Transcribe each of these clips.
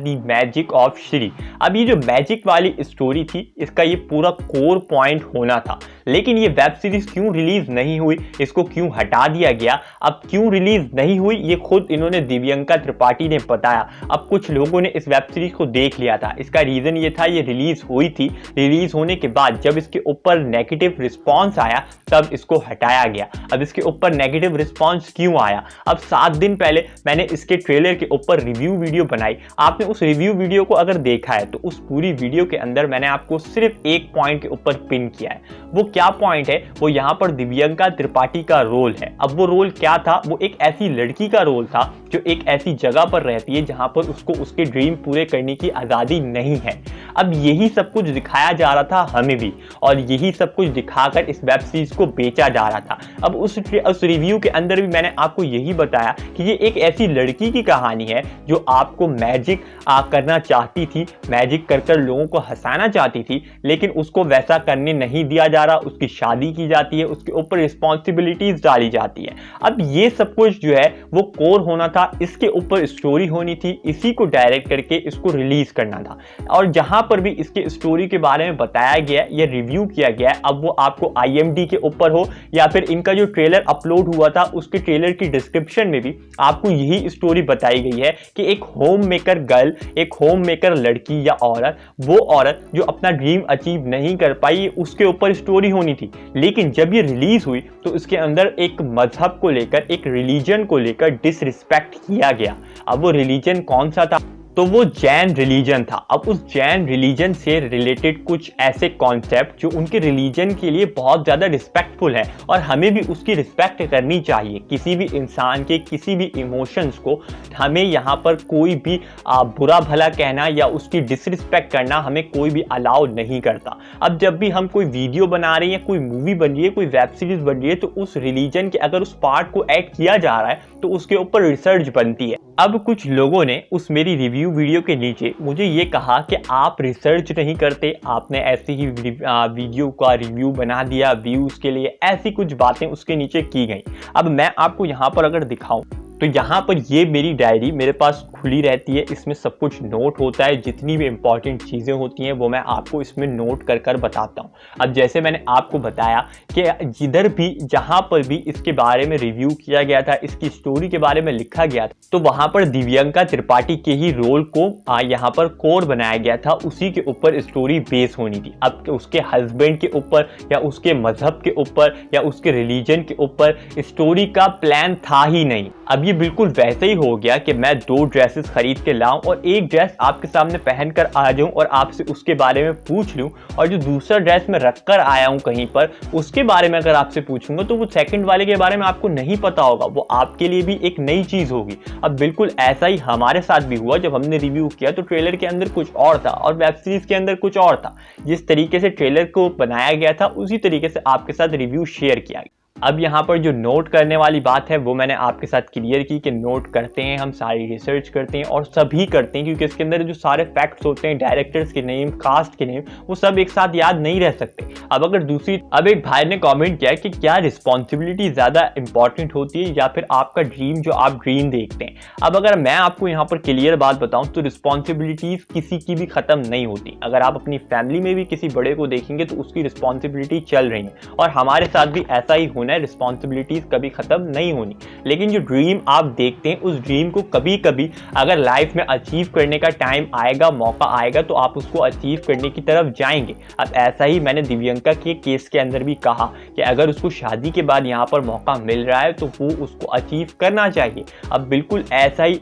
The magic of Shri. अब ये जो मैजिक वाली स्टोरी थी इसका ये पूरा कोर पॉइंट होना था, लेकिन ये वेब सीरीज क्यों रिलीज नहीं हुई, इसको क्यों हटा दिया गया, अब क्यों रिलीज नहीं हुई ये खुद इन्होंने दिव्यंका त्रिपाठी ने बताया। अब कुछ लोगों ने इस वेब सीरीज को देख लिया था, इसका रीजन ये था ये रिलीज हुई थी, रिलीज होने के बाद जब इसके ऊपर नेगेटिव रिस्पॉन्स आया तब इसको हटाया गया। अब इसके ऊपर नेगेटिव रिस्पॉन्स क्यों आया, अब 7 दिन पहले मैंने इसके ट्रेलर के ऊपर रिव्यू वीडियो बनाई, आपने उस रिव्यू वीडियो को अगर देखा है तो उस पूरी वीडियो के अंदर मैंने आपको सिर्फ एक पॉइंट के ऊपर पिन किया है। वो क्या पॉइंट है, वो यहाँ पर दिव्यंका त्रिपाठी का रोल है। अब वो रोल क्या था, वो एक ऐसी लड़की का रोल था जो एक ऐसी जगह पर रहती है जहां पर उसको उसके ड्रीम पूरे करने की आजादी नहीं है। अब यही सब कुछ दिखाया जा रहा था हमें भी, और यही सब कुछ दिखाकर इस वेब सीरीज को बेचा जा रहा था। अब उस रिव्यू के अंदर भी मैंने आपको यही बताया कि ये एक ऐसी लड़की की कहानी है जो आपको मैजिक करना चाहती थी, मैजिक कर लोगों को हंसाना चाहती थी, लेकिन उसको वैसा करने नहीं दिया जा रहा, उसकी शादी की जाती है, उसके ऊपर रिस्पॉन्सिबिलिटीज डाली जाती है। अब ये सब कुछ जो है वो कोर होना था, इसके ऊपर स्टोरी होनी थी, इसी को डायरेक्ट करके इसको रिलीज करना था। और जहां पर भी इसके स्टोरी के बारे में बताया गया या रिव्यू किया गया, अब वो आपको IMD के ऊपर हो या फिर इनका जो ट्रेलर अपलोड हुआ था उसके ट्रेलर की डिस्क्रिप्शन में भी आपको यही स्टोरी बताई गई है कि एक होम मेकर गर्ल, एक होम मेकर लड़की या औरत, वो औरत जो अपना ड्रीम अचीव नहीं कर पाई, उसके ऊपर स्टोरी होनी थी। लेकिन जब ये रिलीज हुई तो इसके अंदर एक मजहब को लेकर, एक रिलीजन को लेकर डिसरिस्पेक्ट किया गया। अब वो रिलीजन कौन सा था, तो वो जैन रिलीजन था। अब उस जैन रिलीजन से रिलेटेड कुछ ऐसे कॉन्सेप्ट जो उनके रिलीजन के लिए बहुत ज़्यादा रिस्पेक्टफुल है और हमें भी उसकी रिस्पेक्ट करनी चाहिए। किसी भी इंसान के किसी भी इमोशंस को हमें यहाँ पर कोई भी बुरा भला कहना या उसकी डिसरिस्पेक्ट करना हमें कोई भी अलाउ नहीं करता। अब जब भी हम कोई वीडियो बना रहे हैं, कोई मूवी बन रही है, कोई वेब सीरीज बन रही है, तो उस रिलीजन के अगर उस पार्ट को ऐड किया जा रहा है तो उसके ऊपर रिसर्च बनती है। अब कुछ लोगों ने उस मेरी रिव्यू वीडियो के नीचे मुझे ये कहा कि आप रिसर्च नहीं करते, आपने ऐसे ही वीडियो का रिव्यू बना दिया व्यूज के लिए, ऐसी कुछ बातें उसके नीचे की गई। अब मैं आपको यहाँ पर अगर दिखाऊं तो यहाँ पर ये मेरी डायरी मेरे पास खुली रहती है, इसमें सब कुछ नोट होता है, जितनी भी इंपॉर्टेंट चीज़ें होती हैं वो मैं आपको इसमें नोट कर बताता हूँ। अब जैसे मैंने आपको बताया कि जिधर भी जहाँ पर भी इसके बारे में रिव्यू किया गया था, इसकी स्टोरी के बारे में लिखा गया था, तो वहाँ पर दिव्यंका त्रिपाठी के ही रोल को यहाँ पर कोर बनाया गया था, उसी के ऊपर स्टोरी बेस होनी थी। अब उसके हस्बैंड के ऊपर या उसके मजहब के ऊपर या उसके रिलीजन के ऊपर स्टोरी का प्लान था ही नहीं। अब ये बिल्कुल वैसे ही हो गया कि मैं 2 ड्रेसेस खरीद के लाऊं और एक ड्रेस आपके सामने पहनकर आ जाऊं और आपसे उसके बारे में पूछ लूं, और जो दूसरा ड्रेस मैं रख कर आया हूं कहीं पर उसके बारे में अगर आपसे पूछूंगा तो वो सेकंड वाले के बारे में आपको नहीं पता होगा, वो आपके लिए भी एक नई चीज होगी। अब बिल्कुल ऐसा ही हमारे साथ भी हुआ, जब हमने रिव्यू किया तो ट्रेलर के अंदर कुछ और था और वेब सीरीज के अंदर कुछ और था। जिस तरीके से ट्रेलर को बनाया गया था उसी तरीके से आपके साथ रिव्यू शेयर किया गया। अब यहाँ पर जो नोट करने वाली बात है वो मैंने आपके साथ क्लियर की कि नोट करते हैं हम, सारी रिसर्च करते हैं और सभी करते हैं, क्योंकि इसके अंदर जो सारे फैक्ट्स होते हैं, डायरेक्टर्स के नेम, कास्ट के नेम, वो सब एक साथ याद नहीं रह सकते। अब एक भाई ने कमेंट किया कि क्या रिस्पॉन्सिबिलिटी ज़्यादा इंपॉर्टेंट होती है या फिर आपका ड्रीम जो आप ड्रीम देखते हैं। अब अगर मैं आपको यहाँ पर क्लियर बात बताऊँ तो रिस्पॉन्सिबिलिटीज़ किसी की भी ख़त्म नहीं होती। अगर आप अपनी फैमिली में भी किसी बड़े को देखेंगे तो उसकी रिस्पॉन्सिबिलिटी चल रही है, और हमारे साथ भी ऐसा ही होना है, रिस्पॉन्सिबिलिटीज कभी खत्म नहीं होनी। लेकिन जो ड्रीम आप देखते हैं उस ड्रीम को कभी कभी अगर लाइफ में अचीव करने का टाइम आएगा, मौका आएगा, तो आप उसको अचीव करने की तरफ जाएंगे। अब ऐसा ही मैंने दिव्यंका के केस के अंदर भी कहा कि अगर उसको शादी के बाद यहाँ पर मौका मिल रहा है तो वो उसको अचीव करना चाहिए। अब बिल्कुल ऐसा ही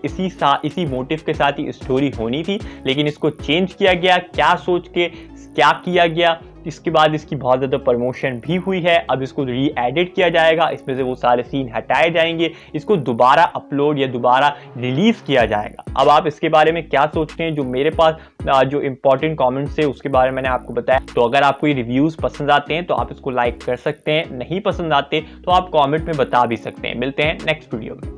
इसी मोटिव के साथ ही स्टोरी होनी थी, लेकिन इसको चेंज किया गया। क्या सोच के क्या किया गया, इसके बाद इसकी बहुत ज़्यादा प्रमोशन भी हुई है। अब इसको री एडिट किया जाएगा, इसमें से वो सारे सीन हटाए जाएंगे, इसको दोबारा अपलोड या दोबारा रिलीज किया जाएगा। अब आप इसके बारे में क्या सोचते हैं, जो मेरे पास जो इंपॉर्टेंट कमेंट्स थे उसके बारे में मैंने आपको बताया। तो अगर आपको ये रिव्यूज़ पसंद आते हैं तो आप इसको लाइक कर सकते हैं, नहीं पसंद आते तो आप कॉमेंट में बता भी सकते हैं। मिलते हैं नेक्स्ट वीडियो में।